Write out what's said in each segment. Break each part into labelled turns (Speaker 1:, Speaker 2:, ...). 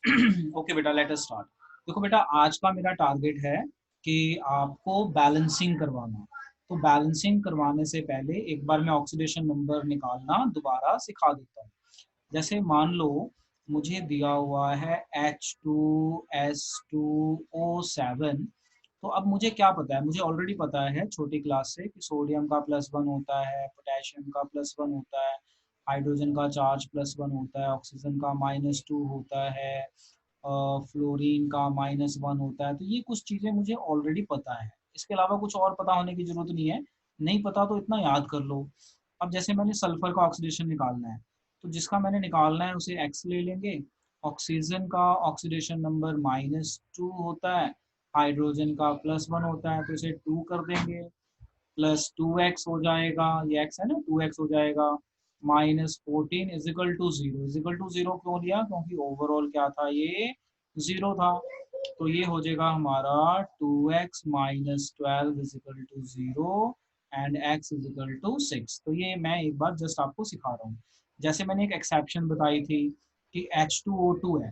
Speaker 1: Okay बेटा, let us start. देखो बेटा, आज का मेरा टारगेट है कि आपको बैलेंसिंग करवाना। तो बैलेंसिंग करवाने से पहले एक बार मैं ऑक्सीडेशन नंबर निकालना दोबारा सिखा देता हूँ। जैसे मान लो मुझे दिया हुआ है H2S2O7। तो अब मुझे क्या पता है, मुझे ऑलरेडी पता है छोटी क्लास से कि सोडियम का +1 होता है, पोटेशियम का +1 होता है, हाइड्रोजन का चार्ज +1 होता है, ऑक्सीजन का -2 होता है, फ्लोरीन का -1 होता है। तो ये कुछ चीज़ें मुझे ऑलरेडी पता है, इसके अलावा कुछ और पता होने की ज़रूरत नहीं है। नहीं पता तो इतना याद कर लो। अब जैसे मैंने सल्फर का ऑक्सीडेशन निकालना है, तो जिसका मैंने निकालना है उसे X ले लेंगे। ऑक्सीजन का ऑक्सीडेशन नंबर -2 होता है, हाइड्रोजन का +1 होता है, तो इसे 2 कर देंगे, +2x हो जाएगा, ये x है ना, 2x हो जाएगा, -14 इजिकल टू 0। इजिकल टू 0 क्यों लिया, क्योंकि ओवरऑल क्या था, ये 0 था। तो ये हो जाएगा हमारा 2x - 12 is equal to 0 and x is equal to 6। तो ये मैं एक बार जस्ट आपको सिखा रहा हूँ। जैसे मैंने एक एक्सेप्शन बताई थी कि H2O2 है,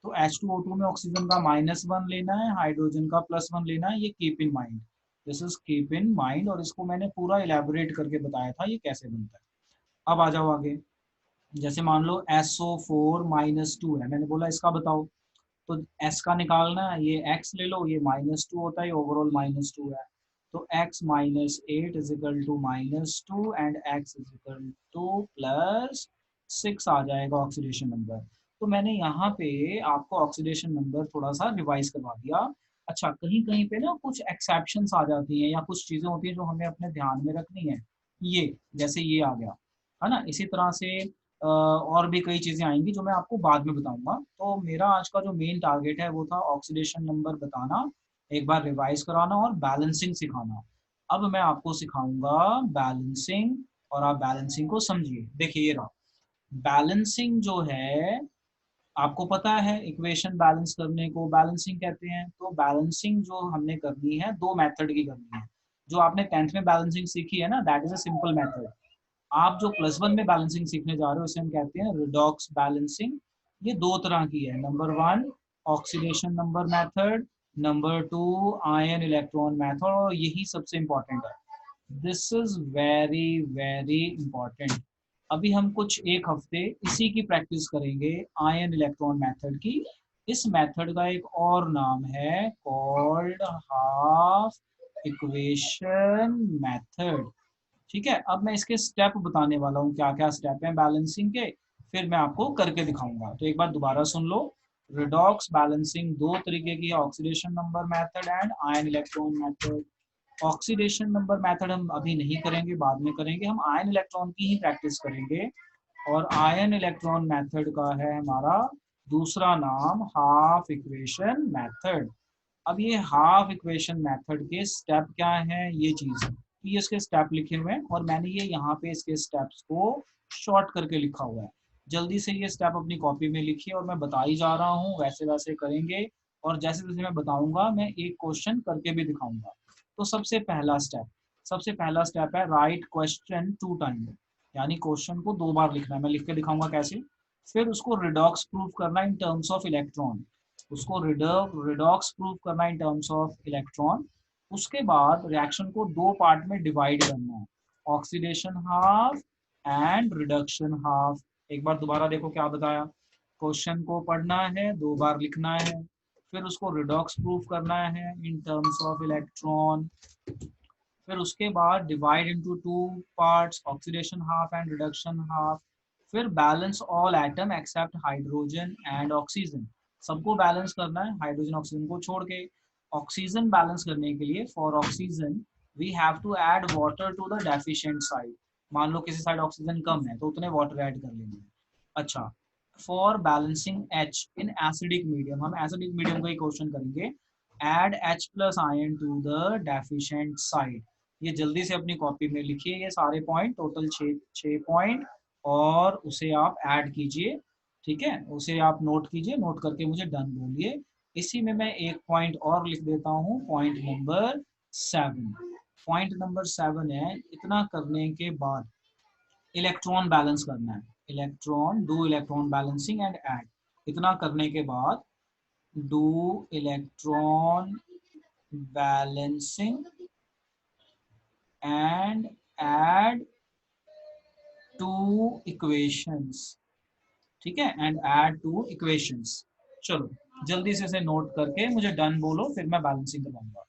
Speaker 1: तो H2O2 में ऑक्सीजन का -1 लेना है, हाइड्रोजन का +1 लेना है। ये keep in mind, this is keep in mind. और इसको मैंने पूरा इलेबोरेट करके बताया था ये कैसे बनता है। अब आ जाओ आगे। जैसे मान लो SO4 - 2 है, मैंने बोला इसका बताओ। तो S का निकालना है, ये X ले लो, ये -2 होता है, ये ओवरऑल -2 है। तो X - 8 is equal to -2 and X is equal to +6 आ जाएगा ऑक्सीडेशन नंबर। तो मैंने यहाँ पे आपको ऑक्सीडेशन नंबर थोड़ा सा रिवाइज करवा दिया। अच्छा, कहीं कहीं पे ना कुछ एक्सेप्शंस आ जाती हैं या कुछ चीज़ें होती हैं जो हमें अपने ध्यान में रखनी है। ये जैसे ये आ गया है ना, इसी तरह से और भी कई चीज़ें आएंगी जो मैं आपको बाद में बताऊंगा। तो मेरा आज का जो मेन टारगेट है वो था ऑक्सीडेशन नंबर बताना, एक बार रिवाइज कराना और बैलेंसिंग सिखाना। अब मैं आपको सिखाऊंगा बैलेंसिंग, और आप बैलेंसिंग को समझिए। देखिए ये रहा बैलेंसिंग जो है, आपको पता है इक्वेशन बैलेंस करने को बैलेंसिंग कहते हैं। तो बैलेंसिंग जो हमने करनी है, दो मेथड की करनी है। जो आपने 10th में बैलेंसिंग सीखी है ना, that is a simple method. आप जो +1 में बैलेंसिंग सीखने जा रहे हो, उसे हम कहते हैं रिडॉक्स बैलेंसिंग। ये दो तरह की है, number 1 oxidation number method, number 2 ion electron method, और यही सबसे इंपॉर्टेंट है। This is very very important. अभी हम कुछ एक हफ्ते इसी की प्रैक्टिस करेंगे, आयन इलेक्ट्रॉन मेथड की। इस मेथड का एक और नाम है कॉल्ड हाफ इक्वेशन मेथड। ठीक है, अब मैं इसके स्टेप बताने वाला हूँ, क्या क्या स्टेप हैं बैलेंसिंग के, फिर मैं आपको करके दिखाऊंगा। तो एक बार दोबारा सुन लो। रिडॉक्स बैलेंसिंग दो तरीके की, oxidation number method and ion electron method. Oxidation number method हम अभी नहीं करेंगे, बाद में करेंगे। हम आयन इलेक्ट्रॉन की ही प्रैक्टिस करेंगे। और आयन इलेक्ट्रॉन मेथड का है हमारा दूसरा नाम हाफ इक्वेशन मेथड। अब ये हाफ इक्वेशन मेथड के स्टेप क्या है, ये चीज, ये इसके स्टेप लिखे हुए हैं और मैंने ये यहाँ पे इसके स्टेप्स को शॉर्ट करके लिखा हुआ है। जल्दी से ये स्टेप अपनी कॉपी में लिखिए, और मैं बता ही जा रहा हूँ, वैसे वैसे करेंगे। और जैसे जैसे मैं बताऊंगा, मैं एक क्वेश्चन करके भी दिखाऊंगा। तो सबसे पहला स्टेप है राइट क्वेश्चन 2 टाइम, यानी क्वेश्चन को 2 बार लिखना है। मैं लिख के दिखाऊंगा कैसे। फिर उसको रिडॉक्स प्रूफ करना इन टर्म्स ऑफ इलेक्ट्रॉन, उसको रिडॉक्स प्रूफ करना इन टर्म्स ऑफ इलेक्ट्रॉन। उसके बाद रिएक्शन को 2 पार्ट में डिवाइड करना है, oxidation half and reduction half. एक बार दोबारा देखो क्या बताया। क्वेश्चन को पढ़ना है, 2 बार लिखना है, फिर उसको रिडॉक्स प्रूफ करना है इन टर्म्स ऑफ इलेक्ट्रॉन। फिर उसके बाद divide into 2 parts, oxidation half and reduction half. फिर balance all atom except hydrogen and oxygen, सबको बैलेंस करना है हाइड्रोजन ऑक्सीजन को छोड़ के। ऑक्सीजन बैलेंस करने के लिए for oxygen we have to add water to the deficient side. मान लो किसी साइड ऑक्सीजन कम है तो उतने वाटर ऐड कर लेंगे। अच्छा, for balancing H in acidic medium, हम एसिडिक मीडियम का ही क्वेश्चन करेंगे। Add H+ ion to the deficient side. ये जल्दी से अपनी कॉपी में लिखिए, ये सारे पॉइंट, टोटल 6 पॉइंट, और उसे आप ऐड कीजिए। ठीक है, उसे आप नोट कीजिए, नोट करके मुझे डन बोलिए। इसी में मैं एक पॉइंट और लिख देता हूँ, पॉइंट नंबर 7। पॉइंट नंबर 7 है, इतना करने के बाद इलेक्ट्रॉन बैलेंस करना है। Electron, do electron balancing and add. इतना करने के बाद do electron balancing and add two equations, ठीक है, एंड ऐड टू इक्वेशंस। चलो जल्दी से इसे नोट करके मुझे डन बोलो, फिर मैं बैलेंसिंग करवाऊंगा।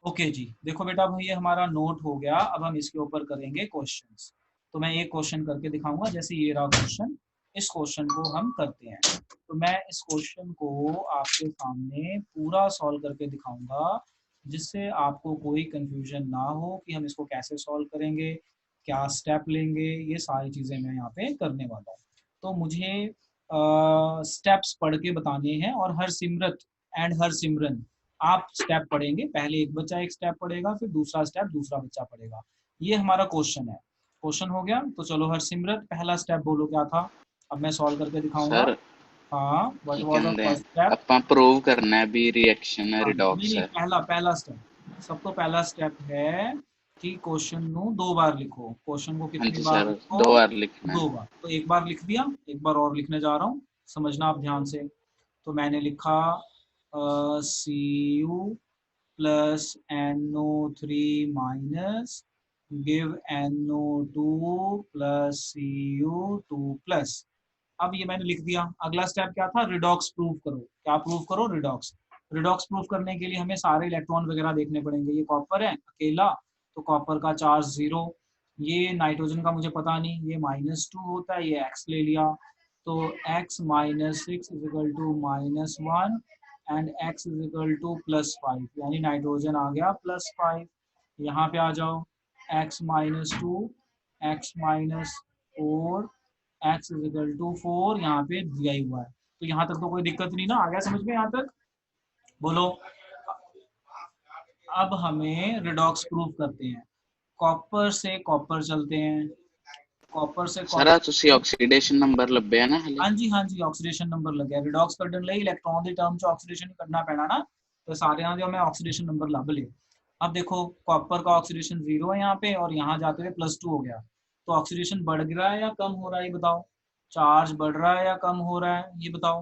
Speaker 1: ओके जी, देखो बेटा अब ये हमारा नोट हो गया, अब हम इसके ऊपर करेंगे क्वेश्चंस। तो मैं एक क्वेश्चन करके दिखाऊंगा, जैसे ये रहा क्वेश्चन, इस क्वेश्चन को हम करते हैं। तो मैं इस क्वेश्चन को आपके सामने पूरा सॉल्व करके दिखाऊंगा, जिससे आपको कोई कंफ्यूजन ना हो कि हम इसको कैसे सॉल्व करेंगे, क्या स्टेप लेंगे, ये सारी चीज़ें मैं यहाँ पे करने वाला हूँ। तो मुझे स्टेप्स पढ़ के बताने हैं, और हर सिमरत एंड हर सिमरन आप स्टेप पढ़ेंगे, पहले एक बच्चा एक स्टेप पढ़ेगा, फिर दूसरा स्टेप दूसरा बच्चा पढ़ेगा। ये हमारा क्वेश्चन है। क्वेश्चन हो गया, तो चलो हरसिमरत पहला स्टेप बोलो क्या था। अब मैं सॉल्व करके दिखाऊंगा।
Speaker 2: सर
Speaker 1: हाँ, व्हाट
Speaker 2: की
Speaker 1: वाज द
Speaker 2: कहते
Speaker 1: फर्स्ट स्टेप।
Speaker 2: ਆਪਾਂ ਪ੍ਰੂਵ करना है भी रिएक्शन है
Speaker 1: हाँ नहीं
Speaker 2: रिडॉक्स
Speaker 1: नहीं,
Speaker 2: है।
Speaker 1: पहला पहला स्टेप, सब तो पहला स्टेप है कि क्वेश्चन नो दो बार लिखो। क्वेश्चन को
Speaker 2: हाँ
Speaker 1: कितनी
Speaker 2: जी
Speaker 1: बार
Speaker 2: सर,
Speaker 1: लिखो।
Speaker 2: 2 बार लिखना है।
Speaker 1: दो बार, तो एक बार लिख दिया, एक बार और लिखने जा रहा हूँ, समझना आप ध्यान से। तो मैंने लिखा Cu plus NO3 minus give NO2 plus Cu2 plus. अब ये मैंने लिख दिया। अगला स्टेप क्या था, रिडॉक्स प्रूव करो। क्या प्रूव करो, रिडॉक्स। रिडॉक्स प्रूव करने के लिए हमें सारे इलेक्ट्रॉन वगैरह देखने पड़ेंगे। ये कॉपर है अकेला, तो कॉपर का चार्ज 0। ये नाइट्रोजन का मुझे पता नहीं, ये -2 होता है, ये x ले लिया। तो x minus six is equal to -1 and x is equal to +5, यानी नाइट्रोजन आ गया +5। यहाँ पे आ जाओ, x -2, x -4, x is equal to 4 यहाँ पे दिया ही हुआ है। तो यहाँ तक तो कोई दिक्कत नहीं ना, आ गया समझ में यहाँ तक, बोलो। अब हमें रिडॉक्स प्रूफ करते हैं। कॉपर से कॉपर चलते हैं, कॉपर से
Speaker 2: सर आ ਤੁਸੀਂ
Speaker 1: कॉपर।
Speaker 2: ਆਕਸੀਡੇਸ਼ਨ ਨੰਬਰ ਲੱਭਿਆ ना हले।
Speaker 1: हाँ जी हाँ जी, ऑक्सीडेशन नंबर लग गया। रिडॉक्स कढ़न ਲਈ इलेक्ट्रॉन ਦੀ टर्म ਚ ऑक्सीडेशन ही करना पैना ना, तो सारे जो मैं ऑक्सीडेशन नंबर लभ ले। अब देखो कॉपर का ऑक्सीडेशन 0 है यहाँ पे, और यहाँ जाते हुए +2 हो गया। तो ऑक्सीडेशन बढ़ रहा है या कम हो रहा है, ये बताओ। चार्ज बढ़ रहा है या कम हो रहा है, ये बताओ।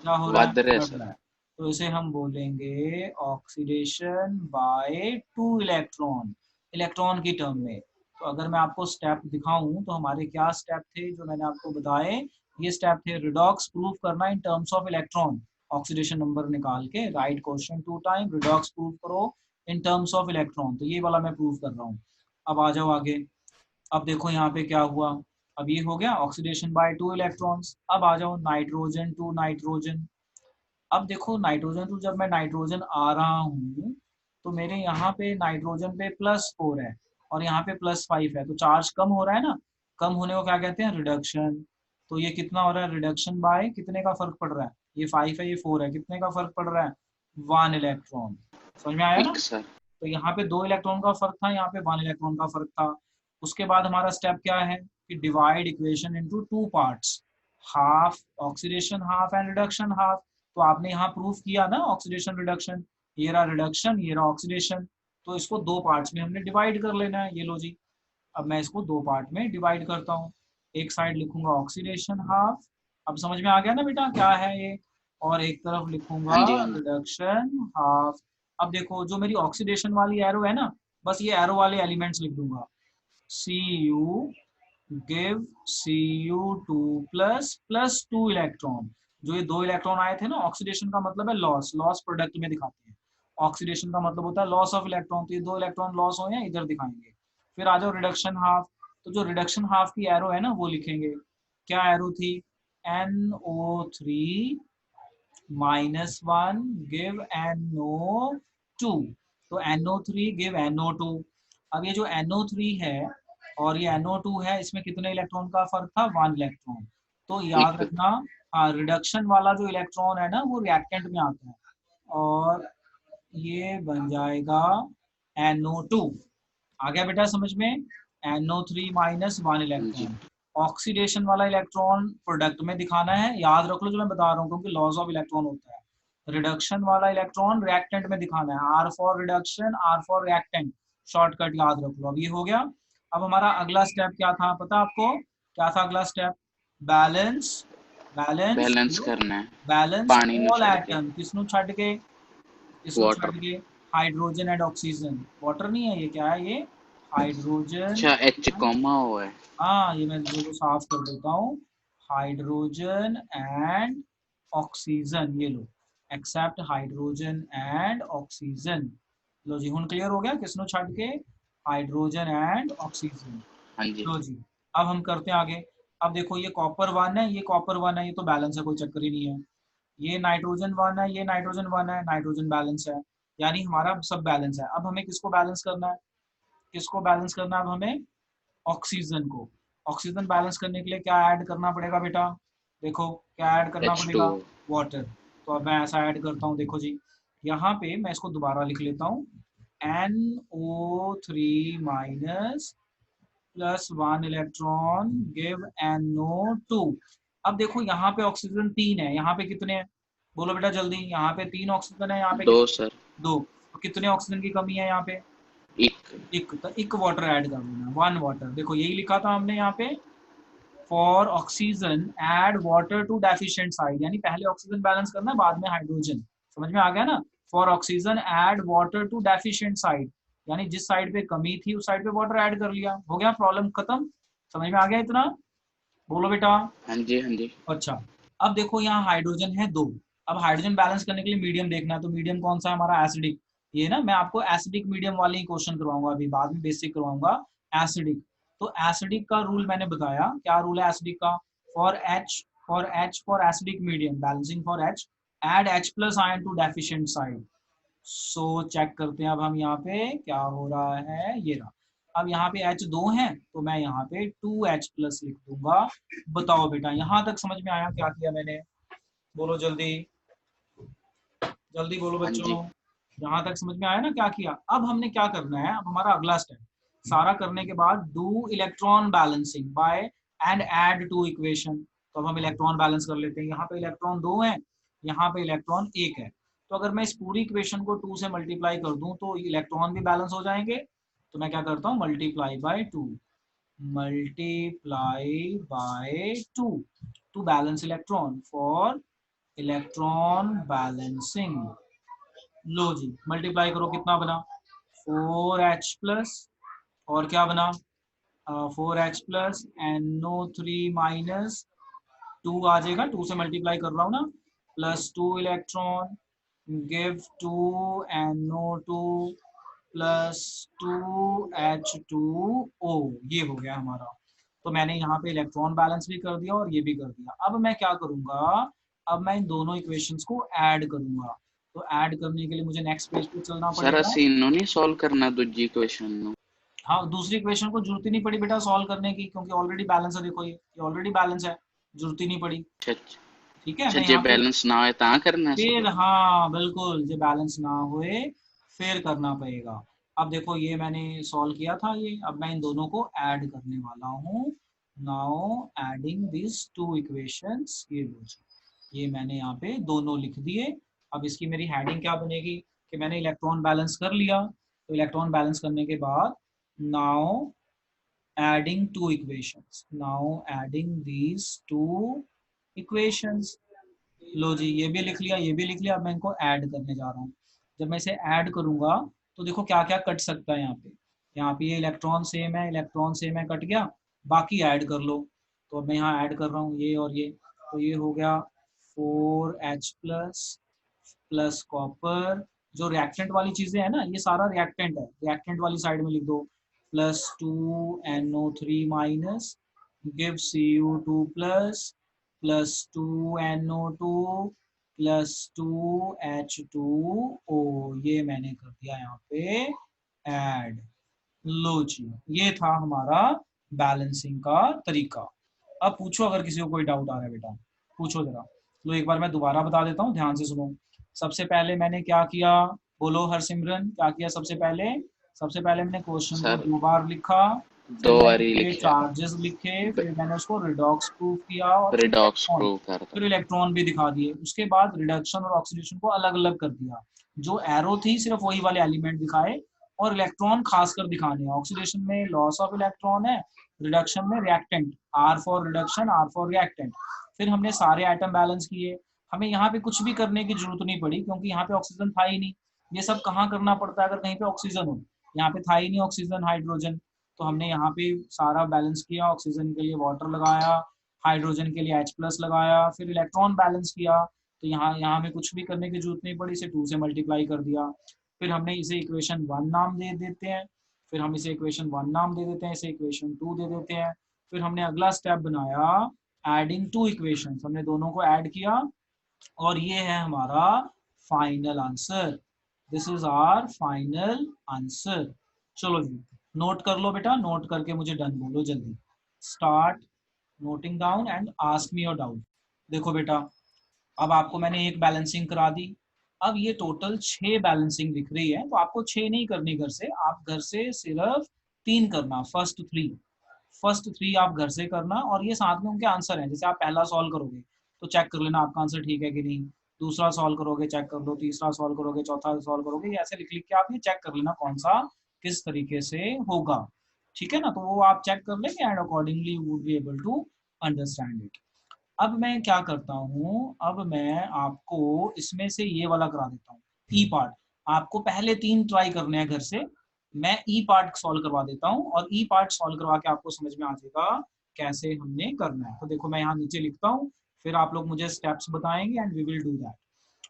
Speaker 1: क्या हो रहा है,
Speaker 2: ਵੱਧ ਰਿਹਾ
Speaker 1: बढ़
Speaker 2: सर।
Speaker 1: रहा है। तो इसे हम बोलेंगे ऑक्सीडेशन बाय 2 इलेक्ट्रॉन, इलेक्ट्रॉन की टर्म में। तो अगर मैं आपको स्टेप दिखाऊं, तो हमारे क्या स्टेप थे जो मैंने आपको बताए। ये स्टेप थे, रिडॉक्स प्रूव करना in terms of electron, oxidation number निकाल के right question 2 time, redox prove करो इन टर्म्स ऑफ इलेक्ट्रॉन। तो ये वाला मैं प्रूव कर रहा हूँ। अब आ जाओ आगे। अब देखो यहाँ पे क्या हुआ। अब ये हो गया ऑक्सीडेशन बाय 2 इलेक्ट्रॉन्स। अब आ जाओ नाइट्रोजन टू नाइट्रोजन। अब देखो नाइट्रोजन टू, जब मैं नाइट्रोजन आ रहा हूँ, तो मेरे यहाँ पे नाइट्रोजन पे +4 है, और यहाँ पे +5 है, तो चार्ज कम हो रहा है ना। कम होने को क्या कहते हैं, रिडक्शन। तो ये कितना हो रहा है, रिडक्शन बाय कितने का फर्क पड़ रहा है, ये 5 है ये 4 है, कितने का फर्क पड़ रहा है, 1 इलेक्ट्रॉन। समझ में आया ना।
Speaker 2: एक सर।
Speaker 1: तो यहाँ पे 2 इलेक्ट्रॉन का फर्क था, यहाँ पे 1 इलेक्ट्रॉन का फर्क था। उसके बाद हमारा स्टेप क्या है कि divide equation into 2 parts, half oxidation half and reduction half. तो आपने यहाँ प्रूफ किया ना ऑक्सीडेशन रिडक्शन, ये रहा रिडक्शन, ये रहा ऑक्सीडेशन। तो इसको 2 पार्ट्स में हमने डिवाइड कर लेना है, ये लो जी। अब मैं इसको 2 पार्ट में डिवाइड करता हूँ। एक साइड लिखूंगा ऑक्सीडेशन हाफ, अब समझ में आ गया ना बेटा क्या है ये। और एक तरफ लिखूंगा
Speaker 2: हाँ जी हाँ जी।
Speaker 1: Reduction half. अब देखो जो मेरी ऑक्सीडेशन वाली एरो है ना, बस ये एरो वाले एलिमेंट्स लिख दूंगा। Cu give Cu2 ++2 electron. जो ये 2 इलेक्ट्रॉन आए थे ना, ऑक्सीडेशन का मतलब है लॉस, लॉस प्रोडक्ट में दिखाते हैं। ऑक्सीडेशन का मतलब होता है लॉस ऑफ इलेक्ट्रॉन, तो ये 2 इलेक्ट्रॉन लॉस हो या इधर दिखाएंगे। फिर आ जाओ रिडक्शन हाफ। तो जो रिडक्शन हाफ की एरो है ना, वो लिखेंगे। क्या एरो थी, NO3 -1 गिव NO2। तो NO3 गिव NO2। अब ये जो NO3 है और ये NO2 है, इसमें कितने इलेक्ट्रॉन का फर्क था, 1 इलेक्ट्रॉन। तो याद
Speaker 2: एक।
Speaker 1: रखना, हाँ, रिडक्शन वाला जो इलेक्ट्रॉन है ना, वो रिएक्टेंट में आता है, और ये बन जाएगा NO2। आ गया बेटा समझ में। NO3 -1
Speaker 2: हाँ जी।
Speaker 1: इलेक्ट्रॉन। ऑक्सीडेशन वाला इलेक्ट्रॉन प्रोडक्ट में दिखाना है, याद रख लो जो मैं बता रहा हूँ, क्योंकि लॉस ऑफ इलेक्ट्रॉन होता है। रिडक्शन वाला इलेक्ट्रॉन रिएक्टेंट में दिखाना है, R for reduction, R for reactant, shortcut याद रख लो। अब ये हो गया। अब हमारा अगला स्टेप क्या था पता आपको, क्या था अगला स्टेप, बैलेंस बैलेंस
Speaker 2: बैलेंस करना है
Speaker 1: बैलेंस
Speaker 2: पानी नु
Speaker 1: ऑल
Speaker 2: छड़ के
Speaker 1: एटम किसनु छड़ के
Speaker 2: water.
Speaker 1: Hydrogen and oxygen. Water नहीं है ये, क्या है ये, हाइड्रोजन।
Speaker 2: अच्छा एच कॉमा हुआ है।
Speaker 1: हाँ ये मैं जो साफ कर देता हूँ, हाइड्रोजन एंड ऑक्सीजन, ये लो, एक्सेप्ट हाइड्रोजन एंड ऑक्सीजन। लो जी हुन क्लियर हो गया किसनो छड़ के, हाइड्रोजन एंड ऑक्सीजन।
Speaker 2: हाँ जी।
Speaker 1: लो जी अब हम करते हैं आगे। अब देखो ये कॉपर वन है, ये कॉपर वन है, ये तो बैलेंस है, कोई चक्कर ही नहीं है। ये नाइट्रोजन वन है, ये नाइट्रोजन वन है, नाइट्रोजन बैलेंस है, यानी हमारा सब बैलेंस है। अब हमें किसको बैलेंस करना है, किसको बैलेंस करना है अब हमें, ऑक्सीजन को। ऑक्सीजन बैलेंस करने के लिए क्या ऐड करना पड़ेगा बेटा, देखो क्या ऐड करना पड़ेगा,
Speaker 2: H2O।
Speaker 1: वाटर। तो अब मैं ऐसा ऐड करता हूँ, देखो जी यहाँ पे मैं इसको दोबारा लिख लेता हूँ, NO3 minus plus 1 electron give NO2। अब देखो यहाँ पे ऑक्सीजन 3 है, यहाँ पे कितने हैं, बोलो बेटा जल्दी, यहाँ पे 3 ऑक्सीजन है, यहाँ पे
Speaker 2: दो
Speaker 1: कितने,
Speaker 2: सर।
Speaker 1: 2। तो कितने ऑक्सीजन की कमी है यहाँ पे,
Speaker 2: एक।
Speaker 1: एक, तो एक वाटर ऐड कर देना, 1 वाटर। देखो यही लिखा था हमने यहाँ पे, for oxygen add water to deficient side, यानी पहले ऑक्सीजन बैलेंस करना है बाद में हाइड्रोजन, समझ में आ गया ना। For oxygen add water to deficient side, यानी जिस साइड पे कमी थी उस साइड पे वाटर ऐड कर लिया, हो गया प्रॉब्लम खत्म। समझ में आ गया इतना, बोलो बेटा।
Speaker 2: हाँ जी हाँ जी।
Speaker 1: अच्छा अब देखो यहाँ हाइड्रोजन है 2। अब हाइड्रोजन बैलेंस करने के लिए मीडियम देखना है, तो मीडियम कौन सा है हमारा, एसिडिक। ये ना मैं आपको एसिडिक मीडियम वाले ही क्वेश्चन करवाऊंगा, अभी बाद में बेसिक करवाऊंगा। एसिडिक, तो एसिडिक का रूल मैंने बताया, क्या रूल है एसिडिक का, for acidic medium balancing for H, add H plus ion to deficient side. So check करते हैं अब हम यहाँ पे क्या हो रहा है, ये रहा। अब यहाँ पे H2 है तो मैं यहाँ पे 2H प्लस लिख दूंगा। बताओ बेटा यहाँ तक समझ में आया क्या किया मैंने, बोलो जल्दी, जल्दी बोलो
Speaker 2: हाँ
Speaker 1: बच्चों।
Speaker 2: जी
Speaker 1: यहाँ तक समझ में आया ना क्या किया। अब हमने क्या करना है, अब हमारा अगला स्टेप, सारा करने के बाद do electron balancing by and add to equation. तो अब हम इलेक्ट्रॉन बैलेंस कर लेते हैं, यहाँ पे इलेक्ट्रॉन 2 है, यहाँ पे इलेक्ट्रॉन 1 है। तो अगर मैं इस पूरी इक्वेशन को 2 से मल्टीप्लाई कर दूं तो इलेक्ट्रॉन भी बैलेंस हो जाएंगे। तो मैं क्या करता हूँ, multiply by 2, multiply by 2 to balance electron, for electron balancing. लो जी मल्टीप्लाई करो, कितना बना, 4H प्लस, और क्या बना, 4H प्लस NO3 माइनस 2 आ जाएगा, 2 से मल्टीप्लाई कर रहा हूँ ना, plus 2 electron give 2 NO2 plus 2H2O, ये हो गया हमारा। तो मैंने यहाँ पे इलेक्ट्रॉन बैलेंस भी कर दिया और ये भी कर दिया। अब मैं क्या करूंगा, अब मैं इन दोनों इक्वेशंस को ऐड करूंगा। तो ऐड करने के लिए मुझे नेक्स्ट पेज पे चलना
Speaker 2: सर
Speaker 1: पड़ेगा।
Speaker 2: ਅਸੀਂ ਇਹਨੂੰ नहीं सॉल्व करना दूजी क्वेश्चन ਨੂੰ।
Speaker 1: हाँ दूसरी इक्वेशन को जरूरत ही नहीं पड़ी बेटा सॉल्व करने की, क्योंकि ऑलरेडी बैलेंस है, देखो ये ऑलरेडी बैलेंस है, जरूरत ही नहीं पड़ी।
Speaker 2: अच्छा
Speaker 1: ठीक है
Speaker 2: अच्छा
Speaker 1: मैं
Speaker 2: जे
Speaker 1: यहाँ पे,
Speaker 2: बैलेंस ना होए ਤਾਂ करना है
Speaker 1: फिर
Speaker 2: सर।
Speaker 1: हाँ बिल्कुल, जब बैलेंस ना हुए फिर करना पड़ेगा। अब देखो ये मैंने सॉल्व किया था ये, अब मैं इन दोनों को ऐड करने वाला हूँ। Now adding this two equations, ये लो जी, ये मैंने यहाँ पे दोनों लिख दिए। अब इसकी मेरी हेडिंग क्या बनेगी कि मैंने इलेक्ट्रॉन बैलेंस कर लिया, तो इलेक्ट्रॉन बैलेंस करने के बाद now adding two equations, now adding these two equations. लो जी ये भी लिख लिया, ये भी लिख लिया। अब मैं इनको ऐड करने जा रहा हूँ। जब मैं इसे ऐड करूंगा तो देखो क्या क्या कट सकता है यहाँ पे, यहाँ पे ये इलेक्ट्रॉन सेम है, इलेक्ट्रॉन सेम है, कट गया, बाकी ऐड कर लो। तो अब मैं यहाँ ऐड कर रहा हूँ ये और ये, तो ये हो गया 4H प्लस प्लस कॉपर, जो रिएक्टेंट वाली चीजें है ना ये सारा रिएक्टेंट है, रिएक्टेंट वाली साइड में लिख दो, plus 2NO3 minus give Cu2 plus plus 2NO2 plus 2H2O, ये मैंने कर दिया यहाँ पे ऐड। लो जी ये था हमारा बैलेंसिंग का तरीका। अब पूछो अगर किसी को कोई डाउट आ रहा है बेटा, पूछो जरा। लो एक बार मैं दोबारा बता देता हूँ, ध्यान से सुनो। सबसे पहले मैंने क्या किया, बोलो हरसिमरन क्या किया सबसे पहले, सबसे पहले मैंने क्वेश्चन को
Speaker 2: सर
Speaker 1: 2 बार लिखा, फिर
Speaker 2: दो
Speaker 1: मैंने
Speaker 2: बारी
Speaker 1: उसके
Speaker 2: लिखा
Speaker 1: चार्जेस लिखे, फिर मैंने उसको रिडॉक्स प्रूफ किया, और
Speaker 2: रिडॉक्स प्रूव करता।
Speaker 1: फिर इलेक्ट्रॉन भी दिखा दिए। उसके बाद रिडक्शन और ऑक्सीडेशन को अलग अलग कर दिया, जो एरो थी सिर्फ वही वाले एलिमेंट दिखाए, और इलेक्ट्रॉन खासकर दिखाने हैं। ऑक्सीडेशन में लॉस ऑफ इलेक्ट्रॉन है, रिडक्शन में reactant, R for reduction R for reactant. फिर हमने सारे एटम बैलेंस किए। हमें यहाँ पे कुछ भी करने की जरूरत नहीं पड़ी क्योंकि यहाँ पे ऑक्सीजन था ही नहीं। ये सब कहाँ करना पड़ता है अगर कहीं पे ऑक्सीजन हो? यहाँ पे था ही नहीं ऑक्सीजन, हाइड्रोजन। तो हमने यहाँ पे सारा बैलेंस किया, ऑक्सीजन के लिए वाटर लगाया, हाइड्रोजन के लिए H+ लगाया, फिर इलेक्ट्रॉन बैलेंस किया। तो यहाँ यहाँ हमें कुछ भी करने की जरूरत नहीं पड़ी, इसे 2 से मल्टीप्लाई कर दिया। फिर हमने इसे इक्वेशन 1 नाम दे देते हैं, फिर हम इसे इक्वेशन 1 नाम दे देते हैं, इसे इक्वेशन 2 दे देते हैं। फिर हमने अगला स्टेप बनाया एडिंग 2 इक्वेशंस, हमने दोनों को ऐड किया और ये है हमारा final answer. This is our final answer. चलो जी, नोट कर लो बेटा, नोट करके मुझे डन बोलो जल्दी। Start noting down and ask me your doubt. देखो बेटा, अब आपको मैंने एक बैलेंसिंग करा दी। अब ये टोटल 6 बैलेंसिंग दिख रही है, तो आपको 6 नहीं करनी घर से, आप घर से सिर्फ 3 करना। फर्स्ट थ्री आप घर से करना और ये साथ में उनके आंसर हैं। जैसे आप पहला सॉल्व करोगे तो चेक कर लेना आपका आंसर ठीक है कि नहीं, दूसरा सॉल्व करोगे चेक कर लो, तीसरा सॉल्व करोगे, चौथा सॉल्व करोगे, ये ऐसे लिख लिख के आप ये चेक कर लेना कौन सा किस तरीके से होगा। ठीक है ना, तो वो आप चेक कर लेंगे and accordingly you would be able to understand it. अब मैं क्या करता हूँ, अब मैं आपको इसमें से ये वाला करा देता हूँ, ई पार्ट। आपको पहले 3 ट्राई करने हैं घर से, मैं ई पार्ट सॉल्व करवा देता हूँ और ई पार्ट सॉल्व करवा के आपको समझ में आ जाएगा कैसे हमने करना है। तो देखो मैं यहाँ नीचे लिखता हूँ, फिर आप लोग मुझे स्टेप्स बताएंगे and we will do that.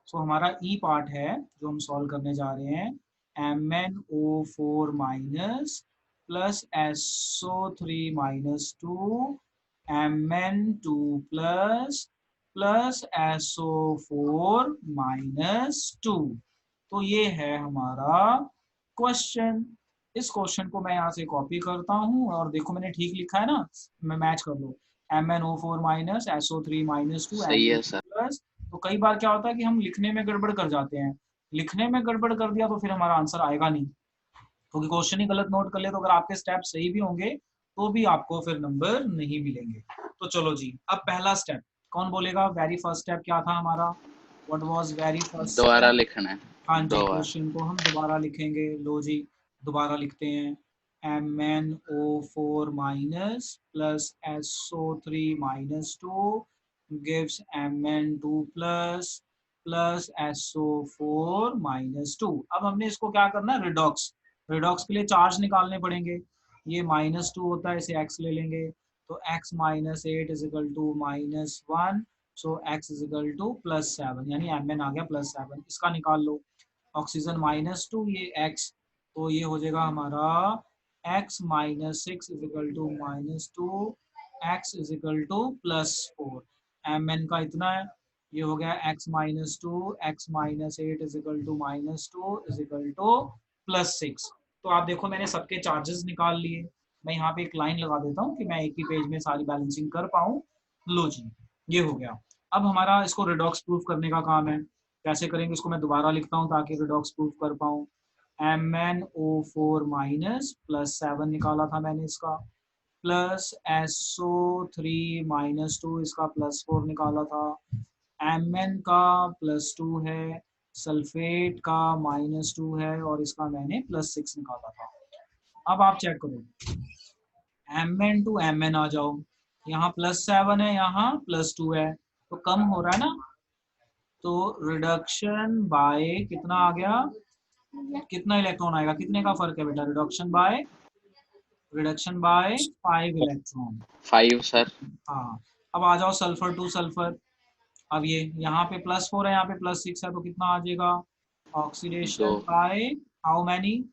Speaker 1: So हमारा ई पार्ट है जो हम सॉल्व करने जा रहे हैं, MnO4 minus plus SO3 minus 2 Mn2 plus plus SO4 minus 2। तो ये है हमारा क्वेश्चन। इस क्वेश्चन को मैं यहाँ से कॉपी करता हूँ और देखो मैंने ठीक लिखा है ना, मैं मैच कर लो, MnO4 माइनस SO3 माइनस 2
Speaker 2: सही है
Speaker 1: Mn2
Speaker 2: सर।
Speaker 1: प्लस। तो कई बार क्या होता है कि हम लिखने में गड़बड़ कर जाते हैं, लिखने में गड़बड़ कर दिया तो फिर हमारा आंसर आएगा नहीं, क्योंकि क्वेश्चन ही गलत नोट कर ले तो अगर आपके स्टेप सही भी होंगे तो भी आपको फिर नंबर नहीं मिलेंगे। तो चलो जी, अब पहला स्टेप कौन बोलेगा? वेरी फर्स्ट स्टेप क्या था हमारा? व्हाट वाज वेरी फर्स्ट
Speaker 2: दोबारा
Speaker 1: स्टेप?
Speaker 2: लिखना है।
Speaker 1: हाँ जी,
Speaker 2: दोबारा।
Speaker 1: क्वेश्चन को हम दोबारा लिखेंगे। लो जी, दोबारा लिखते हैं। MnO4 minus plus SO3 minus 2 gives Mn2 plus plus SO4 minus 2। अब हमने इसको क्या करना है? रिडॉक्स। रिडॉक्स के लिए चार्ज निकालने पड़ेंगे। ये -2 होता है, इसे x ले लेंगे, तो x minus 8 is equal to -1। So x is equal to +7, यानी Mn आ गया +7। इसका निकाल लो, ऑक्सीजन -2, ये x, तो ये हो जाएगा हमारा x minus 6 is equal to -2, x is equal to +4। Mn का इतना है, ये हो गया x minus 2, x minus 8 is equal to -2 is equal to +6। तो आप देखो मैंने सबके चार्जेस निकाल लिए। मैं यहाँ पे एक लाइन लगा देता हूँ कि मैं एक ही पेज में सारी बैलेंसिंग कर पाऊँ। लो जी, ये हो गया। अब हमारा इसको रिडॉक्स प्रूफ करने का काम है। कैसे करेंगे इसको मैं दोबारा लिखता हूँ ताकि रिडॉक्स प्रूफ कर पाऊँ। MnO4 माइनस +7 निकाला था मैंने इसका, प्लस SO3 -2 इसका +4 निकाला था, Mn का +2 है, सल्फेट का -2 है और इसका मैंने +6 निकाला था। अब आप चेक करो, Mn टू Mn आ जाओ, यहाँ +7 है, यहाँ +2 है, तो कम हो रहा है ना। तो रिडक्शन बाय कितना आ गया, कितना इलेक्ट्रॉन आएगा, कितने का फर्क है बेटा? Reduction by 5 electron.
Speaker 2: 5 सर।
Speaker 1: हाँ, अब आ जाओ सल्फर टू सल्फर। अब ये यहाँ पे +4 है, यहाँ पे +6 है, तो कितना आ जाएगा?
Speaker 2: 2
Speaker 1: oxidation by how many?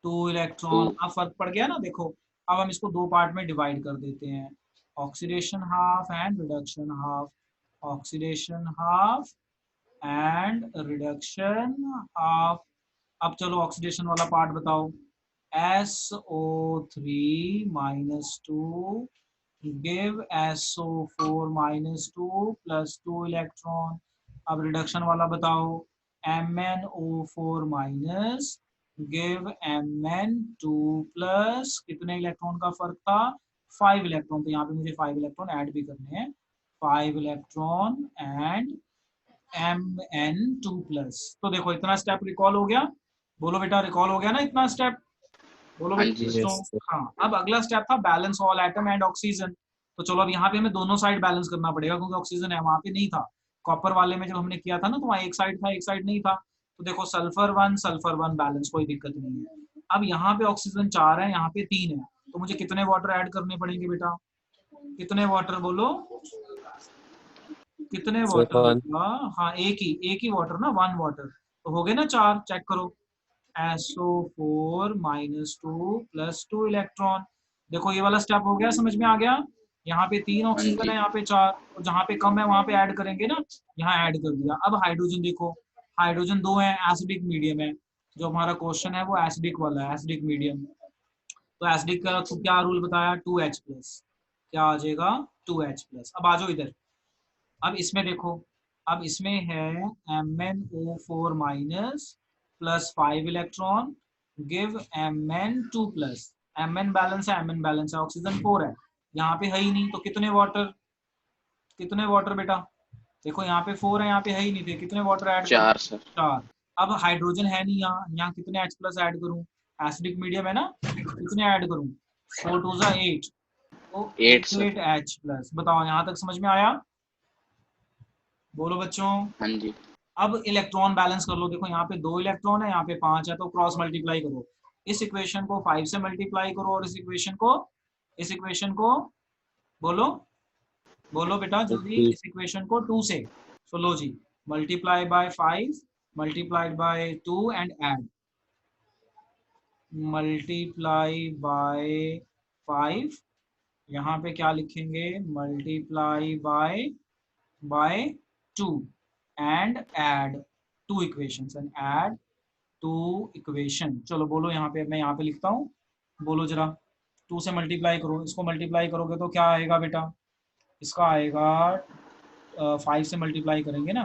Speaker 1: 2
Speaker 2: 2
Speaker 1: electron. अब फर्क पड़ गया ना, देखो। अब हम इसको 2 पार्ट में डिवाइड कर देते हैं, oxidation half and reduction half. Oxidation half and reduction half. अब चलो ऑक्सीडेशन वाला पार्ट बताओ। SO3 -2 give SO4 -2 plus 2 electron. अब रिडक्शन वाला बताओ, MnO4 minus give Mn2 plus कितने इलेक्ट्रॉन का फर्क था? 5 इलेक्ट्रॉन। तो यहाँ पे मुझे 5 इलेक्ट्रॉन ऐड भी करने हैं, 5 इलेक्ट्रॉन एंड Mn2 प्लस। तो देखो इतना स्टेप रिकॉल हो गया, बोलो बेटा रिकॉल हो गया ना इतना स्टेप? बोलो
Speaker 2: हाँ
Speaker 1: बेटा
Speaker 2: जी
Speaker 1: बच्चों।
Speaker 2: सर।
Speaker 1: हाँ, अब अगला स्टेप था balance all atom and oxygen. तो चलो अब यहाँ पे हमें दोनों साइड बैलेंस करना पड़ेगा क्योंकि ऑक्सीजन है, वहां पे नहीं था। कॉपर वाले में जब हमने किया था ना तो वहाँ एक साइड था एक साइड नहीं था। तो देखो सल्फर वन बैलेंस, कोई दिक्कत नहीं है। अब यहाँ पे ऑक्सीजन 4 है, यहाँ पे 3 है, तो मुझे कितने वाटर ऐड करने पड़ेंगे बेटा? कितने वाटर बोलो, कितने वाटर
Speaker 3: वन।
Speaker 1: बेटा? हाँ एक ही वाटर ना, 1 वाटर। तो हो गए ना 4, चेक करो। SO4 -2 +2 electron. देखो ये वाला स्टेप हो गया, समझ में आ गया? यहाँ पे 3
Speaker 2: हाँ
Speaker 1: ऑक्सीजन
Speaker 2: जी।
Speaker 1: है, यहाँ पे 4, तो जहाँ पे कम है वहां पे ऐड करेंगे ना, यहाँ ऐड कर दिया। अब हाइड्रोजन देखो, हाइड्रोजन 2 है, एसिडिक मीडियम है। जो हमारा क्वेश्चन है वो एसिडिक वाला है, एसिडिक मीडियम। तो एसिडिक का तो क्या रूल बताया? 2H+। क्या आ जाएगा? 2H+। अब आ जाओ इधर। अब इसमें देखो, अब इसमें है MnO4 minus +5 electron, give Mn2 plus. Mn balance है, Mn बैलेंस है, ऑक्सीजन 4 है, यहाँ पे है ही नहीं, तो कितने वाटर, कितने वाटर बेटा? देखो यहाँ पे 4 है, यहाँ पे है ही नहीं थे, कितने वाटर ऐड करूँ?
Speaker 2: 4 सर।
Speaker 1: 4। अब हाइड्रोजन है नहीं यहाँ, यहाँ कितने H+ ऐड करूँ? एसिडिक मीडियम है ना, कितने ऐड करूँ? 4 2 ज़ा 8, तो
Speaker 2: 8 सर।
Speaker 1: 8H+। बताओ यहाँ तक समझ में आया? बोलो बच्चों।
Speaker 2: हाँ जी।
Speaker 1: अब इलेक्ट्रॉन बैलेंस कर लो। देखो यहाँ पे 2 इलेक्ट्रॉन है, यहाँ पे 5 है, तो क्रॉस मल्टीप्लाई करो। इस इक्वेशन को 5 से मल्टीप्लाई करो और इस इक्वेशन को बोलो, बोलो बेटा जल्दी, इस इक्वेशन को 2 से। सो लो जी, multiply by 5 multiplied by 2 and add, multiply by 5, यहाँ पे क्या लिखेंगे? Multiply by 2 and add 2 equations and add 2 equation. चलो बोलो, यहाँ पे मैं यहाँ पे लिखता हूँ, बोलो जरा। 2 से मल्टीप्लाई करो, इसको मल्टीप्लाई करोगे तो क्या आएगा बेटा? इसका आएगा 5 से मल्टीप्लाई करेंगे ना,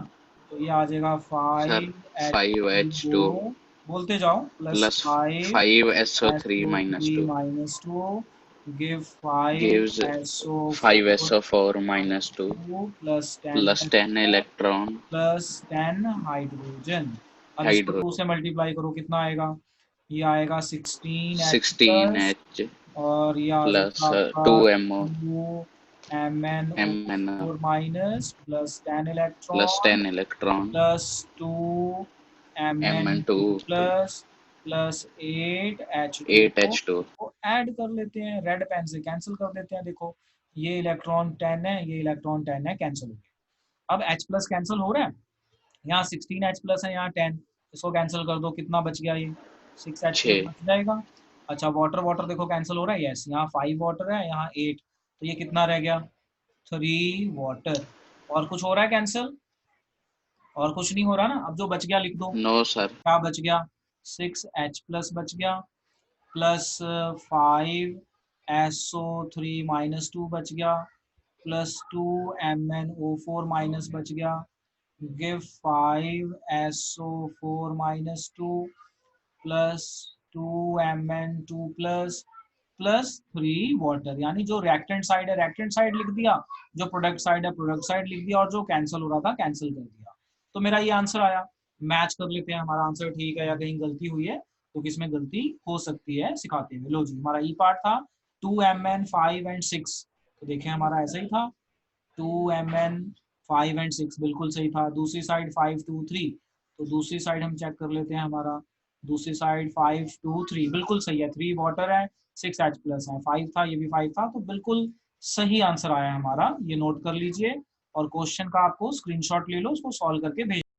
Speaker 1: तो ये आ जाएगा
Speaker 2: सर
Speaker 1: 5H2O,
Speaker 2: 5H2
Speaker 1: बोलते जाओ, plus
Speaker 2: plus
Speaker 1: 5
Speaker 2: 5SO3 minus
Speaker 1: SO3
Speaker 2: 2-2,
Speaker 1: give 5
Speaker 2: gives
Speaker 1: SO4
Speaker 2: 5SO4 minus 2
Speaker 1: plus 10
Speaker 2: plus 10 electron
Speaker 1: plus 10 hydrogen. अब इसको
Speaker 2: hydro
Speaker 1: 2 से मल्टीप्लाई करो, कितना आएगा? ये आएगा 16H प्लस,
Speaker 2: 16H
Speaker 1: और ये आ जाएगा
Speaker 2: plus
Speaker 1: आपका
Speaker 2: 2MO
Speaker 1: 2MnO4
Speaker 2: MnO
Speaker 1: minus plus 10
Speaker 2: plus
Speaker 1: electron
Speaker 2: 10 electron
Speaker 1: plus 2 Mn2
Speaker 2: Mn2
Speaker 1: plus plus 8H2O
Speaker 2: 8H2।
Speaker 1: को ऐड कर लेते हैं, रेड पेन से कैंसिल कर देते हैं। देखो ये इलेक्ट्रॉन 10 है, ये इलेक्ट्रॉन 10 है, कैंसिल हो गया। अब H+ कैंसिल हो रहा है, यहाँ 16H+ है, यहाँ 10, इसको कैंसिल कर दो, कितना बच गया? ये 6H+
Speaker 2: 6
Speaker 1: बच जाएगा। अच्छा वाटर वाटर देखो कैंसिल हो रहा है, यस, यहाँ 5 वाटर है, यहाँ 8, तो ये कितना रह गया? 3 वाटर। और कुछ हो रहा है कैंसिल? और कुछ नहीं हो रहा ना। अब जो बच गया लिख दो,
Speaker 2: नो सर।
Speaker 1: क्या बच गया? 6H+ बच गया, प्लस 5SO3 -2 बच गया, प्लस 2MnO4 माइनस बच गया, give 5SO4 -2 plus 2Mn2 plus plus 3 water. यानी जो रिएक्टेंट साइड है रिएक्टेंट साइड लिख दिया, जो प्रोडक्ट साइड है प्रोडक्ट साइड लिख दिया, और जो कैंसिल हो रहा था कैंसिल कर दिया। तो मेरा ये आंसर आया। मैच कर लेते हैं, हमारा आंसर ठीक है या कहीं गलती हुई है, तो किसमें गलती हो सकती है सिखाते हुए। लो जी, हमारा ई पार्ट था 2Mn 5 एंड 6, तो देखें हमारा ऐसा ही था 2Mn 5 एंड 6, बिल्कुल सही था। दूसरी साइड 5 2 3, तो दूसरी साइड हम चेक कर लेते हैं, हमारा दूसरी साइड 5 2 3 बिल्कुल सही है, 3 वाटर है, 6H+ है, 5 था, ये भी 5 था, तो बिल्कुल सही आंसर आया हमारा। ये नोट कर लीजिए और क्वेश्चन का आपको स्क्रीनशॉट ले लो, उसको सॉल्व करके भेज